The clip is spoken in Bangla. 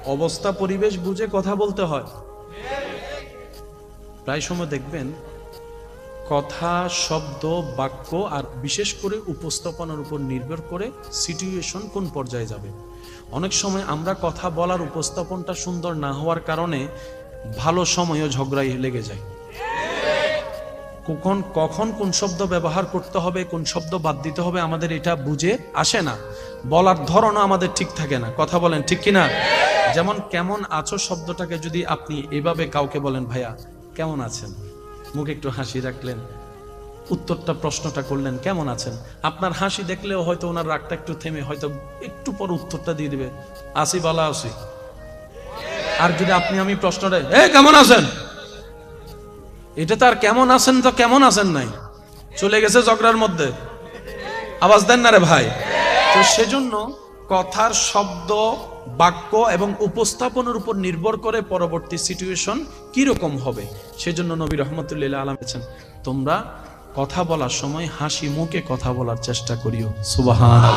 অবস্থা পরিবেশ বুঝে কথা বলতে হয়। প্রায় সময় দেখবেন কথা, শব্দ, বাক্য আর বিশেষ করে উপস্থাপনার উপর নির্ভর করে সিচুয়েশন কোন পর্যায়ে যাবে। অনেক সময় আমরা কথা বলার উপস্থাপনটা সুন্দর না হওয়ার কারণে ভালো সময়ও ঝগড়াই লেগে যায়। কখন কখন কোন শব্দ ব্যবহার করতে হবে, কোন শব্দ বাদ দিতে হবে আমাদের এটা বুঝে আসে না। বলার ধরনও আমাদের ঠিক থাকে না। কথা বলেন ঠিক কিনা? যেমন কেমন আছো শব্দটাকে যদি আপনি এভাবে কাউকে বলেন, ভাইয়া কেমন আছেন, মুখে একটু হাসি রাখলেন, উত্তরটা প্রশ্নটা করলেন কেমন আছেন, আপনার হাসি দেখলেও হয়তো ওনার রাগটা একটু থেমে হয়তো একটু পর উত্তরটা দিয়ে দিবে, আসি বলা আসি। আর যদি আপনি আমি প্রশ্নটা কেমন আছেন, এটা তো আর কেমন আছেন তো কেমন আছেন নাই, চলে গেছে ঝগড়ার মধ্যে। আওয়াজ দেন না রে ভাই। তো সেজন্য কথার শব্দ, বাক্য এবং উপস্থাপনের উপর নির্ভর করে পরবর্তী সিচুয়েশন কি রকম হবে। সেজন্য নবী রহমতুল্লাহ আলাইহি বলেছেন, তোমরা কথা বলার সময় হাসি মুখে কথা বলার চেষ্টা করিও। সুবহানাল্লাহ।